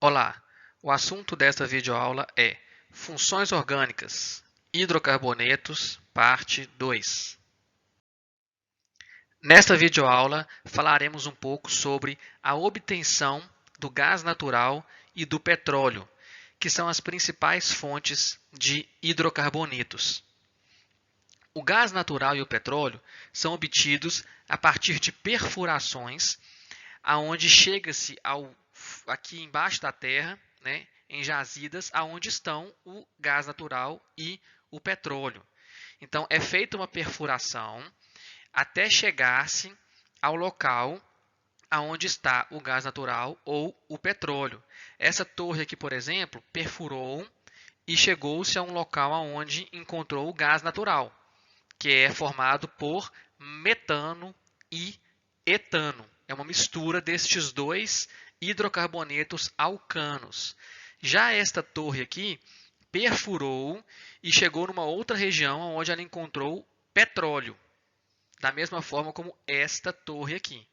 Olá, o assunto desta videoaula é Funções orgânicas, hidrocarbonetos, parte 2. Nesta videoaula falaremos um pouco sobre a obtenção do gás natural e do petróleo, que são as principais fontes de hidrocarbonetos. O gás natural e o petróleo são obtidos a partir de perfurações, aonde chega-se aqui embaixo da terra, né, em jazidas, aonde estão o gás natural e o petróleo. Então, é feita uma perfuração até chegar-se ao local aonde está o gás natural ou o petróleo. Essa torre aqui, por exemplo, perfurou e chegou-se a um local aonde encontrou o gás natural, que é formado por metano e etano. É uma mistura destes dois hidrocarbonetos alcanos. Já esta torre aqui perfurou e chegou numa outra região onde ela encontrou petróleo, da mesma forma como esta torre aqui.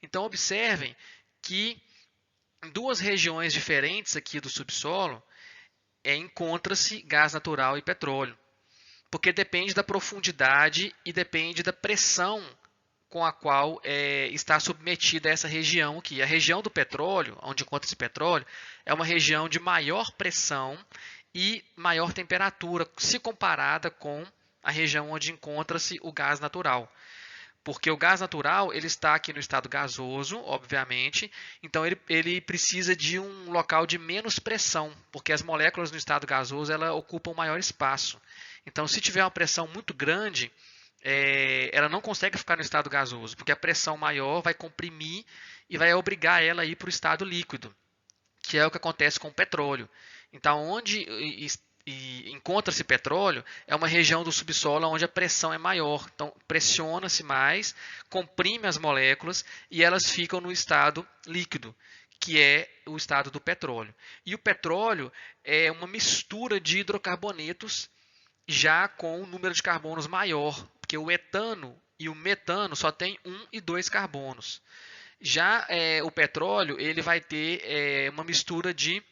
Então observem que em duas regiões diferentes aqui do subsolo encontra-se gás natural e petróleo, porque depende da profundidade e depende da pressão com a qual está submetida essa região aqui. A região do petróleo, onde encontra-se petróleo, é uma região de maior pressão e maior temperatura, se comparada com a região onde encontra-se o gás natural. Porque o gás natural ele está aqui no estado gasoso, obviamente, então ele precisa de um local de menos pressão, porque as moléculas no estado gasoso ela ocupam maior espaço. Então, se tiver uma pressão muito grande, ela não consegue ficar no estado gasoso, porque a pressão maior vai comprimir e vai obrigar ela a ir para o estado líquido, que é o que acontece com o petróleo. Então, onde encontra-se petróleo, é uma região do subsolo onde a pressão é maior. Então, pressiona-se mais, comprime as moléculas e elas ficam no estado líquido, que é o estado do petróleo. E o petróleo é uma mistura de hidrocarbonetos já com um número de carbonos maior, porque o etano e o metano só tem 1 e 2 carbonos. Já o petróleo ele vai ter uma mistura de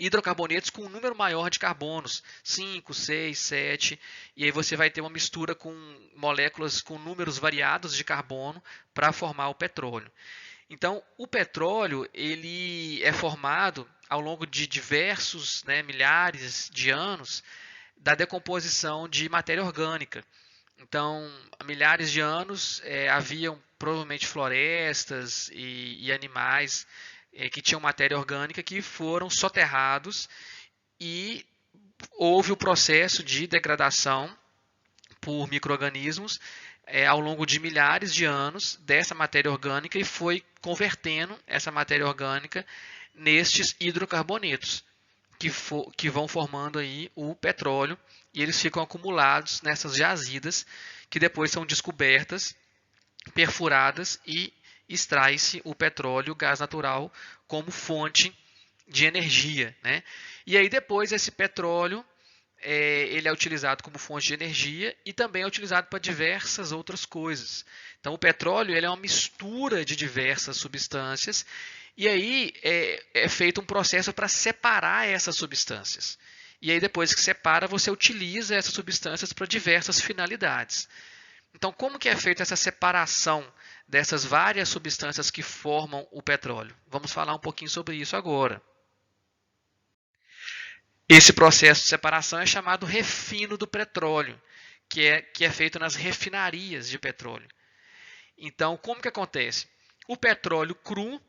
hidrocarbonetos com um número maior de carbonos, 5, 6, 7, e aí você vai ter uma mistura com moléculas com números variados de carbono para formar o petróleo. Então, o petróleo ele é formado ao longo de diversos, milhares de anos, da decomposição de matéria orgânica. Então, há milhares de anos haviam provavelmente florestas e animais que tinham matéria orgânica que foram soterrados e houve o processo de degradação por micro-organismos ao longo de milhares de anos dessa matéria orgânica e foi convertendo essa matéria orgânica nestes hidrocarbonetos que vão formando aí o petróleo e eles ficam acumulados nessas jazidas que depois são descobertas, perfuradas e extrai-se o petróleo, o gás natural, como fonte de energia, né? E aí depois esse petróleo ele é utilizado como fonte de energia e também é utilizado para diversas outras coisas. Então o petróleo ele é uma mistura de diversas substâncias e aí é feito um processo para separar essas substâncias. E aí depois que separa, você utiliza essas substâncias para diversas finalidades. Então, como que é feita essa separação dessas várias substâncias que formam o petróleo? Vamos falar um pouquinho sobre isso agora. Esse processo de separação é chamado refino do petróleo, que é feito nas refinarias de petróleo. Então, como que acontece? O petróleo cru,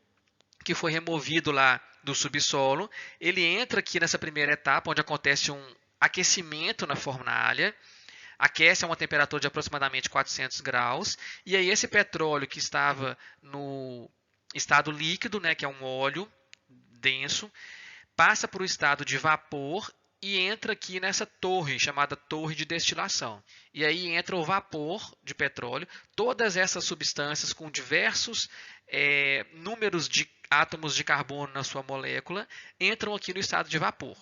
que foi removido lá do subsolo, ele entra aqui nessa primeira etapa, onde acontece um aquecimento na fornalha, aquece a uma temperatura de aproximadamente 400 graus, e aí esse petróleo que estava no estado líquido, que é um óleo denso, passa para o estado de vapor e entra aqui nessa torre, chamada torre de destilação. E aí entra o vapor de petróleo, todas essas substâncias com diversos números de átomos de carbono na sua molécula, entram aqui no estado de vapor,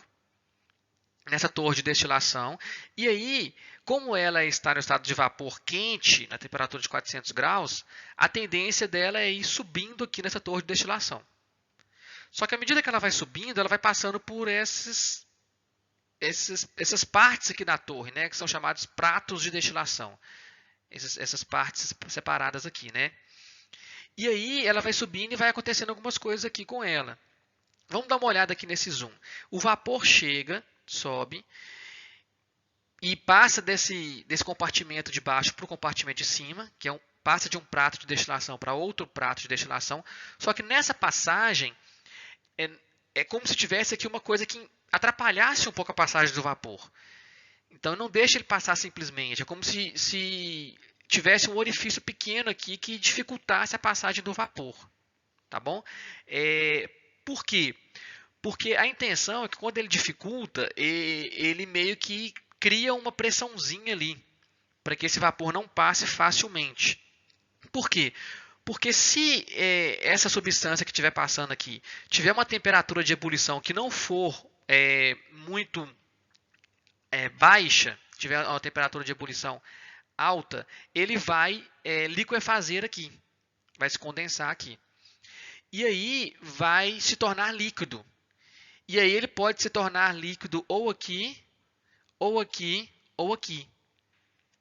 nessa torre de destilação. E aí, como ela está no estado de vapor quente, na temperatura de 400 graus, a tendência dela é ir subindo aqui nessa torre de destilação. Só que à medida que ela vai subindo, ela vai passando por essas partes aqui da torre, né, que são chamados pratos de destilação. Essas partes separadas aqui, né? E aí ela vai subindo e vai acontecendo algumas coisas aqui com ela. Vamos dar uma olhada aqui nesse zoom. O vapor chega, sobe e passa desse compartimento de baixo para o compartimento de cima, que passa de um prato de destilação para outro prato de destilação. Só que nessa passagem é como se tivesse aqui uma coisa que atrapalhasse um pouco a passagem do vapor. Então não deixa ele passar simplesmente. É como se tivesse um orifício pequeno aqui que dificultasse a passagem do vapor. Tá bom? Por quê? Porque a intenção é que quando ele dificulta, ele meio que cria uma pressãozinha ali, para que esse vapor não passe facilmente. Por quê? Porque se essa substância que estiver passando aqui tiver uma temperatura de ebulição que não for muito baixa, tiver uma temperatura de ebulição alta, ele vai liquefazer aqui, vai se condensar aqui. E aí vai se tornar líquido. E aí ele pode se tornar líquido ou aqui, ou aqui, ou aqui.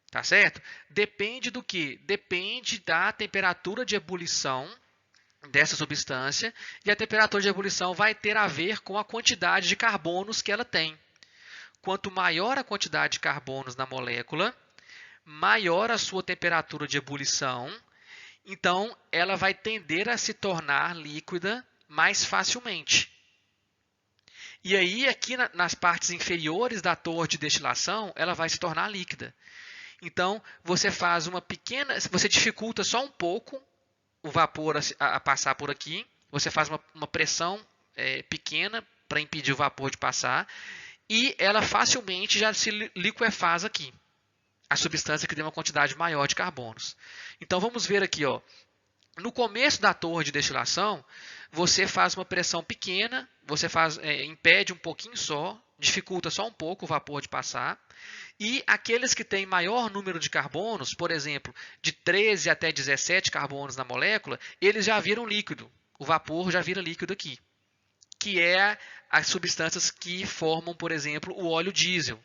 Tá certo? Depende do que? Depende da temperatura de ebulição dessa substância, e a temperatura de ebulição vai ter a ver com a quantidade de carbonos que ela tem. Quanto maior a quantidade de carbonos na molécula, maior a sua temperatura de ebulição, então ela vai tender a se tornar líquida mais facilmente. E aí, aqui nas partes inferiores da torre de destilação, ela vai se tornar líquida. Então, você faz uma pequena, você dificulta só um pouco o vapor a passar por aqui, você faz uma pressão pequena para impedir o vapor de passar, e ela facilmente já se liquefaz aqui, a substância que tem uma quantidade maior de carbonos. Então, vamos ver aqui, ó. No começo da torre de destilação, você faz uma pressão pequena, você impede um pouquinho só, dificulta só um pouco o vapor de passar. E aqueles que têm maior número de carbonos, por exemplo, de 13 até 17 carbonos na molécula, eles já viram líquido. O vapor já vira líquido aqui, que é as substâncias que formam, por exemplo, o óleo diesel.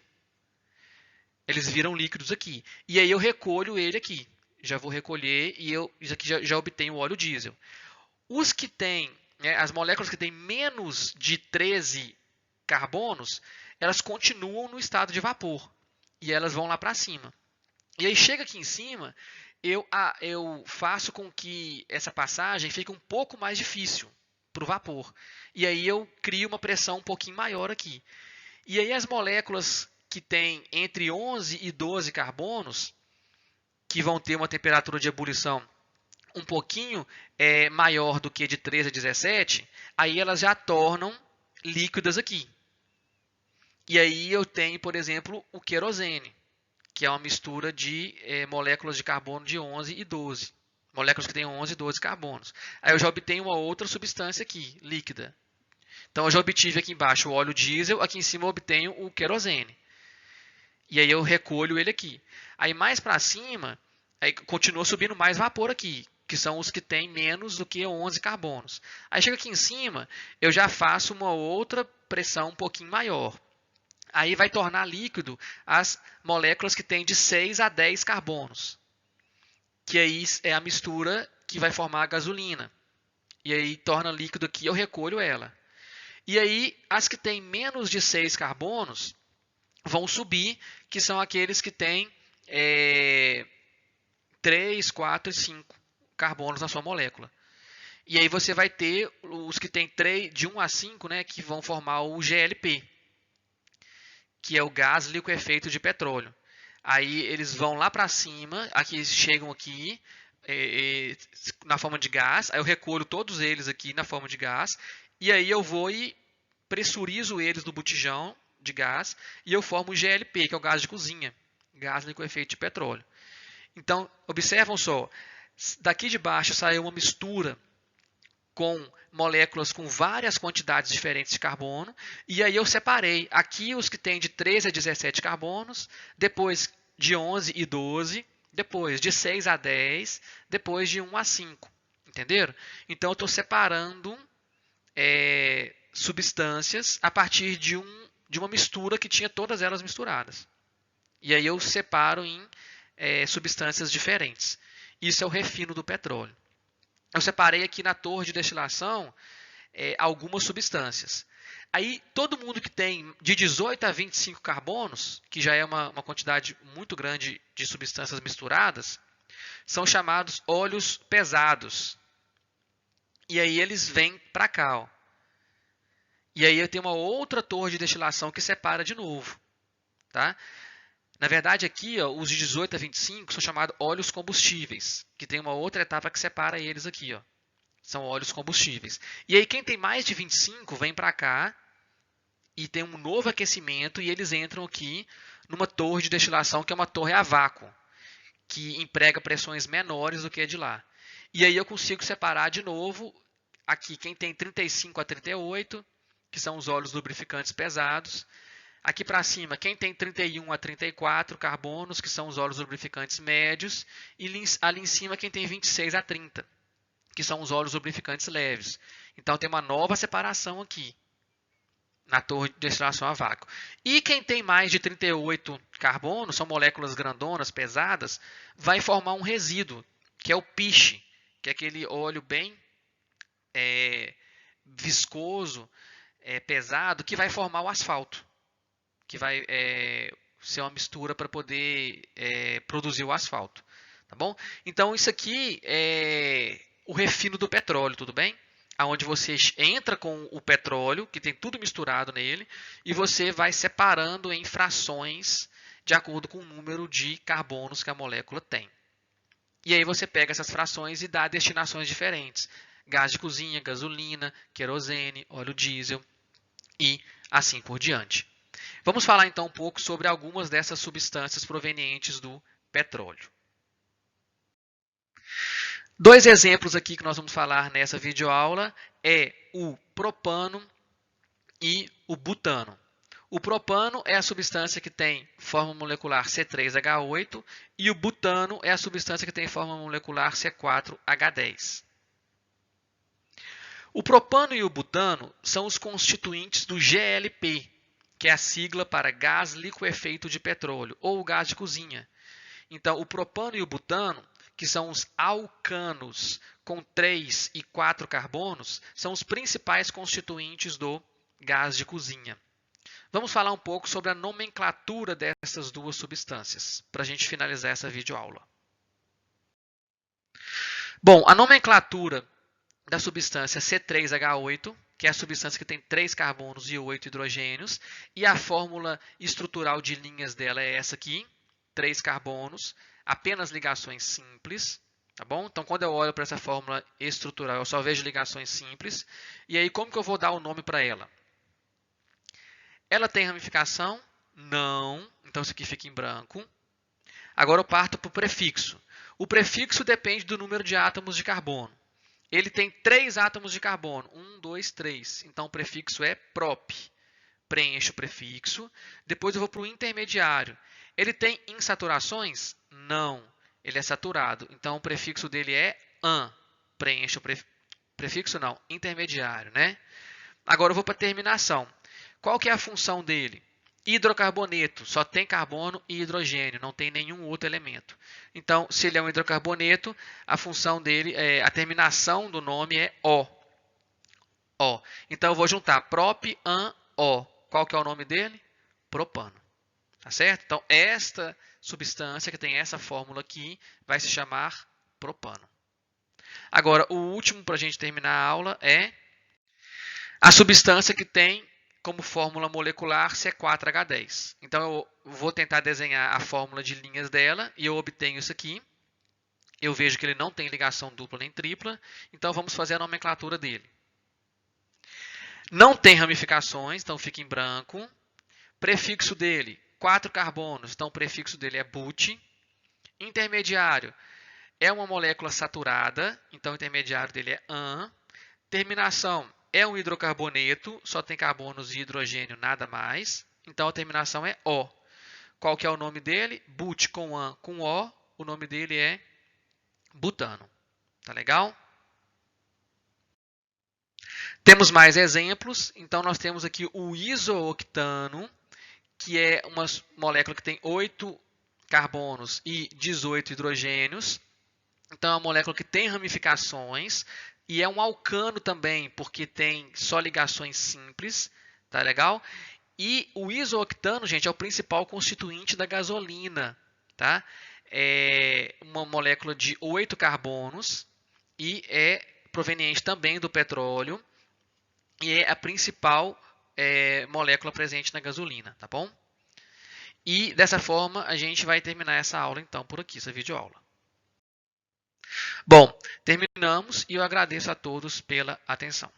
Eles viram líquidos aqui. E aí eu recolho ele aqui. Já vou recolher e isso aqui já obtenho o óleo diesel. Os que têm, as moléculas que têm menos de 13 carbonos, elas continuam no estado de vapor. E elas vão lá para cima. E aí chega aqui em cima, eu faço com que essa passagem fique um pouco mais difícil para o vapor. E aí eu crio uma pressão um pouquinho maior aqui. E aí as moléculas que têm entre 11 e 12 carbonos, que vão ter uma temperatura de ebulição um pouquinho maior do que de 13 a 17, aí elas já tornam líquidas aqui. E aí eu tenho, por exemplo, o querosene, que é uma mistura de moléculas de carbono de 11 e 12. Moléculas que têm 11 e 12 carbonos. Aí eu já obtenho uma outra substância aqui, líquida. Então eu já obtive aqui embaixo o óleo diesel, aqui em cima eu obtenho o querosene. E aí eu recolho ele aqui. Aí mais para cima, aí continua subindo mais vapor aqui, que são os que têm menos do que 11 carbonos. Aí chega aqui em cima, eu já faço uma outra pressão um pouquinho maior. Aí vai tornar líquido as moléculas que têm de 6 a 10 carbonos, que aí é a mistura que vai formar a gasolina. E aí torna líquido aqui, eu recolho ela. E aí as que têm menos de 6 carbonos vão subir, que são aqueles que têm 3, 4 e 5 carbonos na sua molécula. E aí você vai ter os que têm de 1 a 5, né, que vão formar o GLP, que é o gás liquefeito de petróleo. Aí eles vão lá para cima, aqui chegam aqui na forma de gás, aí eu recolho todos eles aqui na forma de gás, e aí eu vou e pressurizo eles no botijão de gás, e eu formo o GLP, que é o gás de cozinha, gás liquefeito de petróleo. Então, observam só, daqui de baixo saiu uma mistura com moléculas com várias quantidades diferentes de carbono, e aí eu separei aqui os que têm de 13 a 17 carbonos, depois de 11 e 12, depois de 6 a 10, depois de 1 a 5. Entenderam? Então eu estou separando substâncias a partir de uma mistura que tinha todas elas misturadas. E aí eu separo em substâncias diferentes. Isso é o refino do petróleo. Eu separei aqui na torre de destilação algumas substâncias. Aí todo mundo que tem de 18 a 25 carbonos, que já é uma quantidade muito grande de substâncias misturadas, são chamados óleos pesados. E aí eles vêm para cá. Ó. E aí eu tenho uma outra torre de destilação que separa de novo. Tá? Na verdade, aqui, ó, os de 18 a 25 são chamados óleos combustíveis, que tem uma outra etapa que separa eles aqui. Ó. São óleos combustíveis. E aí quem tem mais de 25 vem para cá e tem um novo aquecimento e eles entram aqui numa torre de destilação que é uma torre a vácuo, que emprega pressões menores do que a de lá. E aí eu consigo separar de novo aqui quem tem 35 a 38, que são os óleos lubrificantes pesados. Aqui para cima, quem tem 31 a 34 carbonos, que são os óleos lubrificantes médios. E ali em cima, quem tem 26 a 30, que são os óleos lubrificantes leves. Então tem uma nova separação aqui, na torre de destilação a vácuo. E quem tem mais de 38 carbonos, são moléculas grandonas, pesadas, vai formar um resíduo, que é o piche, que é aquele óleo bem viscoso, pesado, que vai formar o asfalto, que vai ser uma mistura para poder produzir o asfalto. Tá bom? Então, isso aqui é o refino do petróleo, tudo bem? Onde você entra com o petróleo, que tem tudo misturado nele, e você vai separando em frações de acordo com o número de carbonos que a molécula tem. E aí você pega essas frações e dá destinações diferentes. Gás de cozinha, gasolina, querosene, óleo diesel e assim por diante. Vamos falar então um pouco sobre algumas dessas substâncias provenientes do petróleo. Dois exemplos aqui que nós vamos falar nessa videoaula é o propano e o butano. O propano é a substância que tem forma molecular C3H8 e o butano é a substância que tem forma molecular C4H10. O propano e o butano são os constituintes do GLP, que é a sigla para gás liquefeito de petróleo, ou gás de cozinha. Então, o propano e o butano, que são os alcanos com 3 e 4 carbonos, são os principais constituintes do gás de cozinha. Vamos falar um pouco sobre a nomenclatura dessas duas substâncias, para a gente finalizar essa videoaula. Bom, a nomenclatura da substância C3H8, que é a substância que tem 3 carbonos e 8 hidrogênios, e a fórmula estrutural de linhas dela é essa aqui, 3 carbonos, apenas ligações simples, tá bom? Então, quando eu olho para essa fórmula estrutural, eu só vejo ligações simples. E aí, como que eu vou dar o nome para ela? Ela tem ramificação? Não. Então, isso aqui fica em branco. Agora, eu parto para o prefixo. O prefixo depende do número de átomos de carbono. Ele tem 3 átomos de carbono. 1, 2, 3. Então, o prefixo é prop. Preencho o prefixo. Depois, eu vou para o intermediário. Ele tem insaturações? Não. Ele é saturado. Então, o prefixo dele é an. Preencho o prefixo, não. Intermediário, né? Agora, eu vou para a terminação. Qual que é a função dele? Hidrocarboneto. Só tem carbono e hidrogênio. Não tem nenhum outro elemento. Então, se ele é um hidrocarboneto, a função dele, a terminação do nome é O. O. Então, eu vou juntar prop, an, O. Qual que é o nome dele? Propano. Tá certo? Então, esta substância que tem essa fórmula aqui vai se chamar propano. Agora, o último para a gente terminar a aula é a substância que tem como fórmula molecular C4H10. Então, eu vou tentar desenhar a fórmula de linhas dela e eu obtenho isso aqui. Eu vejo que ele não tem ligação dupla nem tripla, então vamos fazer a nomenclatura dele. Não tem ramificações, então fica em branco. Prefixo dele, 4 carbonos, então o prefixo dele é but. Intermediário é uma molécula saturada, então o intermediário dele é an. Terminação é um hidrocarboneto, só tem carbonos e hidrogênio, nada mais. Então a terminação é O. Qual que é o nome dele? But com an com O, o nome dele é butano. Tá legal? Temos mais exemplos, então nós temos aqui o isooctano, que é uma molécula que tem 8 carbonos e 18 hidrogênios. Então é uma molécula que tem ramificações e é um alcano também, porque tem só ligações simples, tá legal? E o isooctano, gente, é o principal constituinte da gasolina, tá? É uma molécula de 8 carbonos e é proveniente também do petróleo e é a principal molécula presente na gasolina, tá bom? E dessa forma a gente vai terminar essa aula então por aqui, essa videoaula. Bom, terminamos e eu agradeço a todos pela atenção.